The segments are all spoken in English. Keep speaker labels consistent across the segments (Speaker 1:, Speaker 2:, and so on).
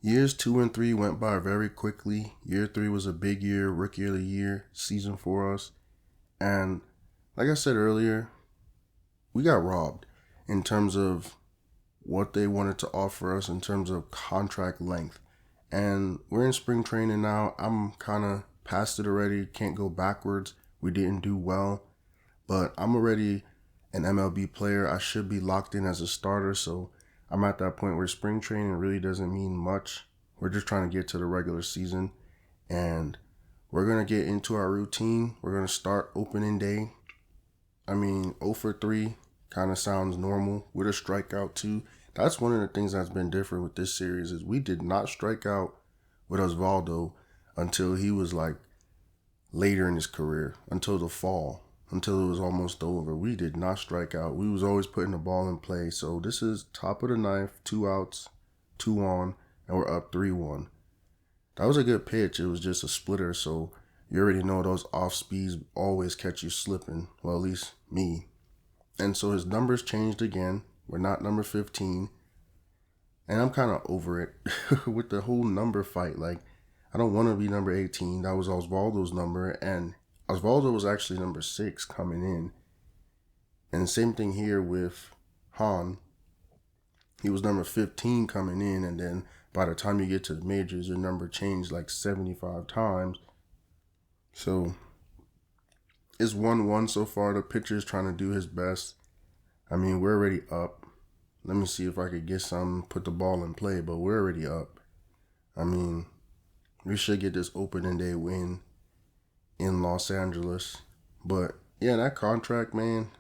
Speaker 1: Years 2 and 3 went by very quickly. Year 3 was a big year, rookie of the year season for us. And like I said earlier, we got robbed in terms of what they wanted to offer us in terms of contract length. And we're in spring training now. I'm kind of past it already. Can't go backwards. We didn't do well. But I'm already an MLB player. I should be locked in as a starter. So I'm at that point where spring training really doesn't mean much. We're just trying to get to the regular season. And we're going to get into our routine. We're going to start opening day. 0 for 3 kind of sounds normal with a strikeout too. That's one of the things that's been different with this series is we did not strike out with Osvaldo until he was like later in his career, until the fall, until it was almost over. We did not strike out. We was always putting the ball in play. So this is top of the ninth, 2 outs, 2 on, and we're up 3-1. That was a good pitch. It was just a splitter, so you already know those off speeds always catch you slipping. Well, at least me. And so his numbers changed again. We're not number 15. And I'm kind of over it with the whole number fight. Like, I don't want to be number 18. That was Osvaldo's number. And Osvaldo was actually number 6 coming in. And same thing here with Han. He was number 15 coming in. And then by the time you get to the majors, your number changed like 75 times. So it's 1-1 so far. The pitcher's trying to do his best. We're already up. Let me see if I could get some, put the ball in play, but we're already up. We should get this opening day win in Los Angeles. But yeah, that contract, man,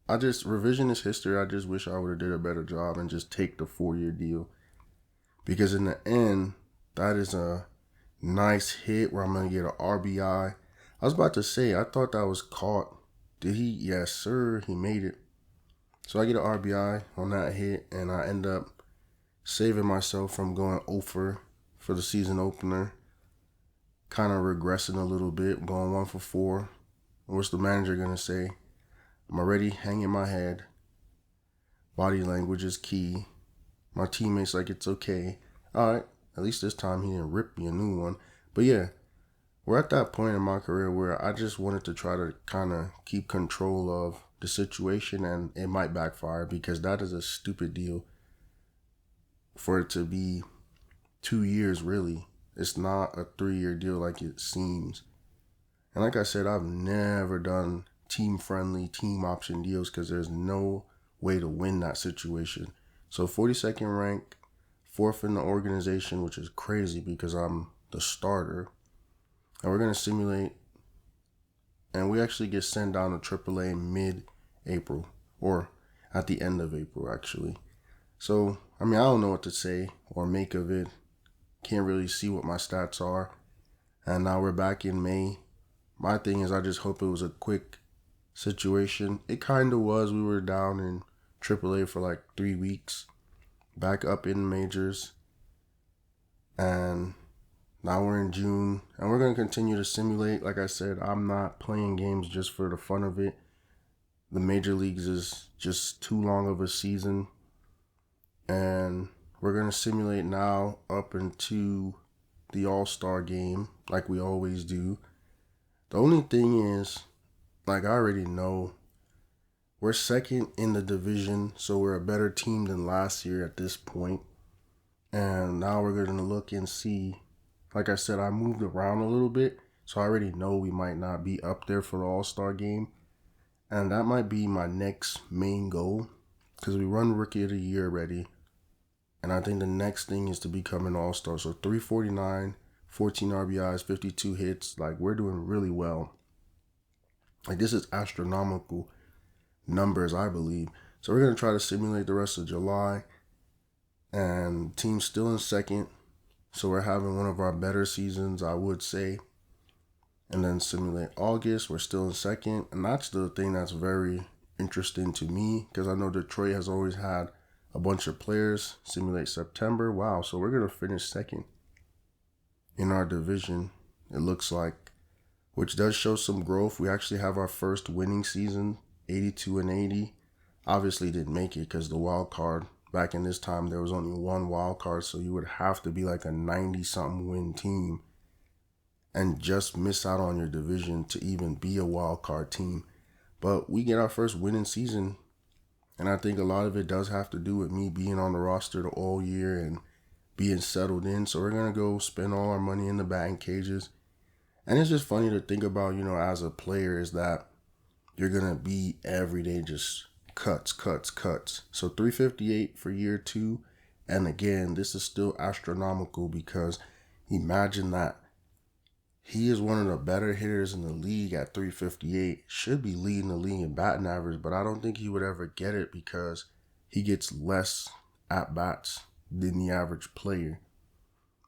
Speaker 1: revisionist history, I just wish I would have did a better job and just take the 4-year deal. Because in the end, that is a nice hit where I'm going to get an RBI. I was about to say, I thought that was caught. Did he? Yes, sir. He made it. So I get an RBI on that hit, and I end up saving myself from going 0 for the season opener. Kind of regressing a little bit, going 1 for 4. What's the manager going to say? I'm already hanging my head. Body language is key. My teammates like, it's okay. All right, at least this time he didn't rip me a new one. But yeah, we're at that point in my career where I just wanted to try to kind of keep control of the situation, and it might backfire because that is a stupid deal for it to be 2 years, really. It's not a 3-year deal like it seems. And like I said, I've never done team-friendly, team option deals because there's no way to win that situation. So 42nd rank, 4th in the organization, which is crazy because I'm the starter. And we're going to simulate, and we actually get sent down to AAA mid-April, or at the end of April, actually. So, I don't know what to say or make of it. Can't really see what my stats are. And now we're back in May. My thing is, I just hope it was a quick situation. It kind of was. We were down in AAA for like 3 weeks, back up in majors, and now we're in June, and we're going to continue to simulate. Like I said, I'm not playing games just for the fun of it. The major leagues is just too long of a season, and we're going to simulate now up into the All-Star game like we always do. The only thing is, like I already know, we're second in the division, so we're a better team than last year at this point. And now we're going to look and see. Like I said, I moved around a little bit, so I already know we might not be up there for the All-Star game. And that might be my next main goal, because we run Rookie of the Year already. And I think the next thing is to become an All-Star. So 349, 14 RBIs, 52 hits. Like, we're doing really well. Like, this is astronomical numbers, I believe. So we're going to try to simulate the rest of July. And team's still in second. So we're having one of our better seasons, I would say. And then simulate August, we're still in second. And that's the thing that's very interesting to me, because I know Detroit has always had a bunch of players. Simulate September. Wow, so we're going to finish second in our division, it looks like, which does show some growth. We actually have our first winning season, 82-80. Obviously didn't make it because the wild card back in this time, there was only one wild card, so you would have to be like a 90-something win team and just miss out on your division to even be a wild card team. But we get our first winning season, and I think a lot of it does have to do with me being on the roster all year and being settled in. So we're going to go spend all our money in the batting cages. And it's just funny to think about, as a player, is that you're going to be every day just cuts. So 358 for year 2. And again, this is still astronomical because imagine that. He is one of the better hitters in the league at 358. Should be leading the league in batting average, but I don't think he would ever get it because he gets less at-bats than the average player.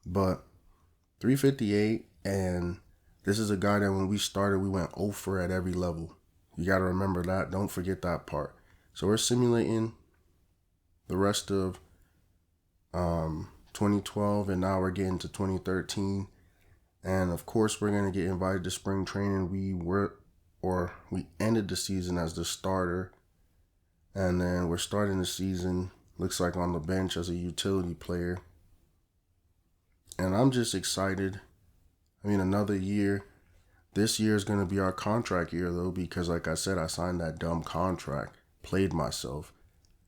Speaker 1: But 358, and this is a guy that when we started, we went 0-for at every level. You got to remember that. Don't forget that part. So we're simulating the rest of 2012, and now we're getting to 2013. And of course, we're going to get invited to spring training. We ended the season as the starter. And then we're starting the season, looks like on the bench as a utility player. And I'm just excited. I mean, another year. This year is going to be our contract year, though, because like I said, I signed that dumb contract, played myself.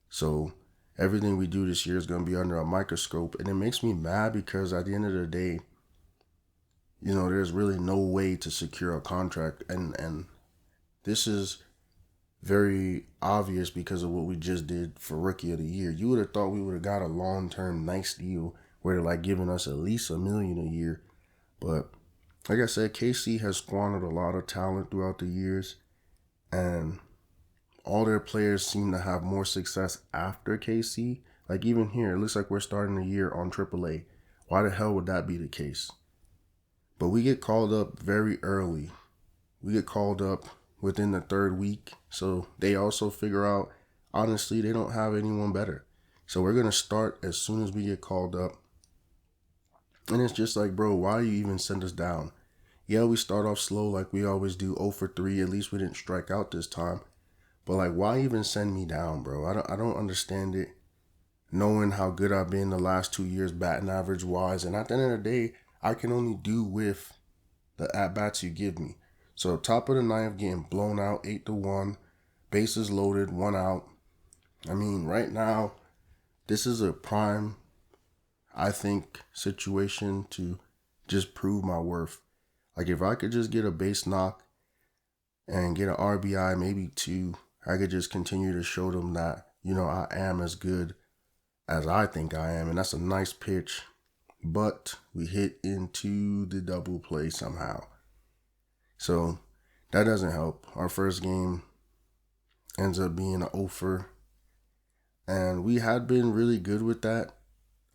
Speaker 1: So everything we do this year is going to be under a microscope. And it makes me mad because at the end of the day, there's really no way to secure a contract. And this is very obvious because of what we just did for Rookie of the Year. You would have thought we would have got a long-term nice deal where they're like giving us at least $1 million a year. But like I said, KC has squandered a lot of talent throughout the years. And all their players seem to have more success after KC. Like even here, it looks like we're starting the year on AAA. Why the hell would that be the case? But we get called up very early. We get called up within the 3rd week. So they also figure out, honestly, they don't have anyone better. So we're going to start as soon as we get called up. And it's just like, bro, why you even send us down? Yeah, we start off slow like we always do, 0-for-3. At least we didn't strike out this time. But like, why even send me down, bro? I don't understand it. Knowing how good I've been the last 2 years batting average wise. And at the end of the day, I can only do with the at-bats you give me. So top of the 9th, getting blown out 8-1, bases loaded, 1 out. I mean, right now, this is a prime, I think, situation to just prove my worth. Like if I could just get a base knock and get an RBI, maybe 2, I could just continue to show them that, I am as good as I think I am. And that's a nice pitch. But we hit into the double play somehow. So that doesn't help. Our first game ends up being an 0-for. And we had been really good with that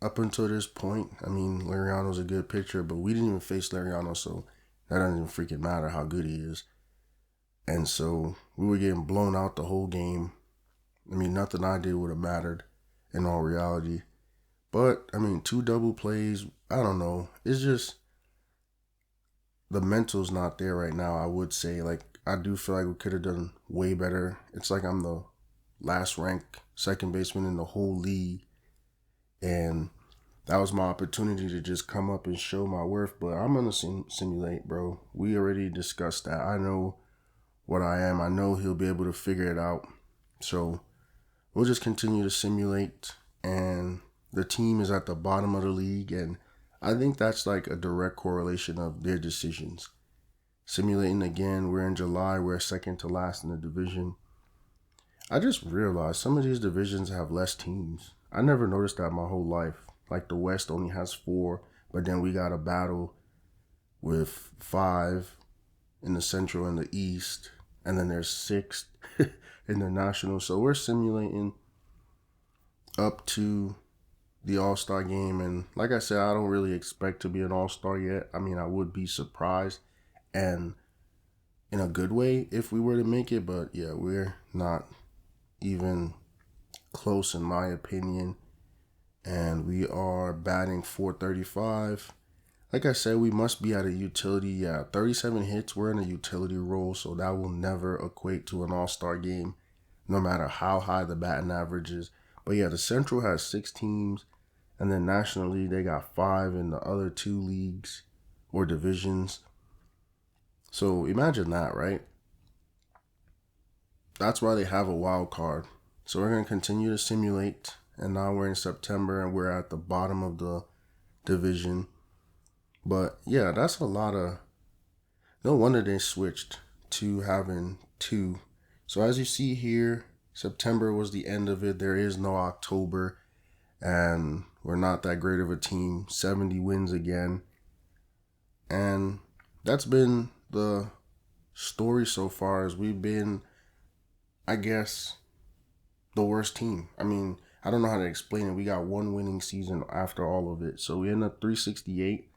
Speaker 1: up until this point. I mean, Liriano's a good pitcher, but we didn't even face Liriano, so that doesn't even freaking matter how good he is. And so we were getting blown out the whole game. I mean, nothing I did would have mattered in all reality. But, I mean, 2 double plays, I don't know. It's just the mental's not there right now, I would say. Like, I do feel like we could have done way better. It's like I'm the last ranked second baseman in the whole league. And that was my opportunity to just come up and show my worth. But I'm going to simulate, bro. We already discussed that. I know what I am. I know he'll be able to figure it out. So we'll just continue to simulate. And the team is at the bottom of the league, and I think that's like a direct correlation of their decisions. Simulating again, we're in July, we're second to last in the division. I just realized some of these divisions have less teams. I never noticed that my whole life. Like the West only has 4, but then we got a battle with 5 in the Central and the East, and then there's 6 in the National. So we're simulating up to the All-Star game, and like I said, I don't really expect to be an All-Star yet. I mean, I would be surprised, and in a good way if we were to make it, but yeah, we're not even close in my opinion, and we are batting .435. Like I said, we must be at a utility. Yeah, 37 hits, we're in a utility role, so that will never equate to an All-Star game, no matter how high the batting average is. But yeah, the Central has 6 teams, and then nationally they got 5 in the other 2 leagues or divisions. So imagine that, right? That's why they have a wild card. So we're going to continue to simulate, and now we're in September and we're at the bottom of the division. But yeah, that's a lot of... No wonder they switched to having 2. So as you see here, September was the end of it. There is no October, and we're not that great of a team. 70 wins again. And that's been the story so far, as we've been, I guess, the worst team. I mean, I don't know how to explain it. We got 1 winning season after all of it. So we end up 368.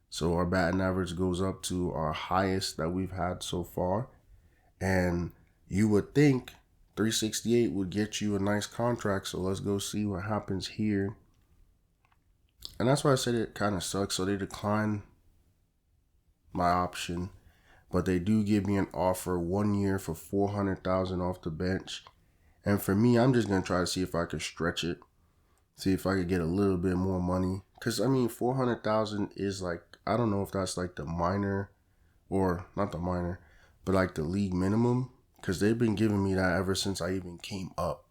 Speaker 1: So our batting average goes up to our highest that we've had so far. And you would think 368 would get you a nice contract. So let's go see what happens here. And that's why I said it kind of sucks. So they declined my option, but they do give me an offer 1 year for $400,000 off the bench. And for me, I'm just going to try to see if I can stretch it. See if I could get a little bit more money. Because, I mean, $400,000 is like, I don't know if that's like the minor, or not the minor, but like the league minimum. Because they've been giving me that ever since I even came up.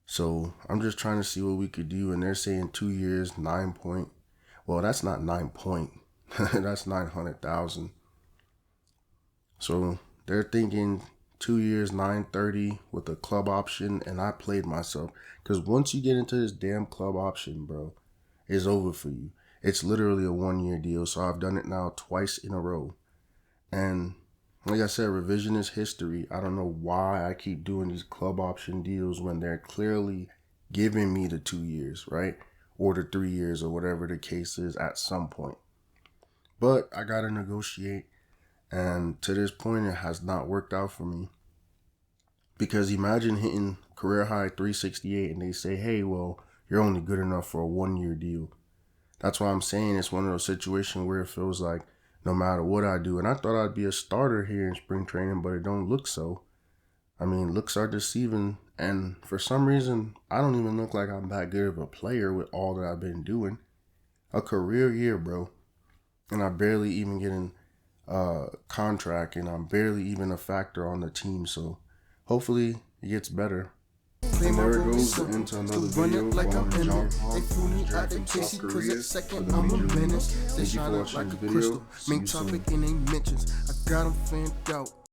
Speaker 1: So I'm just trying to see what we could do. And they're saying 2 years, 9 point. Well, that's not 9 point. That's 900,000. So they're thinking 2 years, 930 with a club option. And I played myself. Because once you get into this damn club option, bro, it's over for you. It's literally a 1 year deal. So I've done it now twice in a row. And like I said, revisionist history. I don't know why I keep doing these club option deals when they're clearly giving me the 2 years, right? Or the 3 years, or whatever the case is at some point. But I got to negotiate. And to this point, it has not worked out for me. Because imagine hitting career high 368 and they say, hey, well, you're only good enough for a 1 year deal. That's why I'm saying it's one of those situations where it feels like no matter what I do. And I thought I'd be a starter here in spring training, but it don't look so. I mean, looks are deceiving. And for some reason, I don't even look like I'm that good of a player with all that I've been doing. A career year, bro. And I barely even getting a contract, and I'm barely even a factor on the team. So hopefully it gets better. And there it goes into another video from Jong Han E4 from South Korea for the Major League. Thank you for watching this video. See you soon.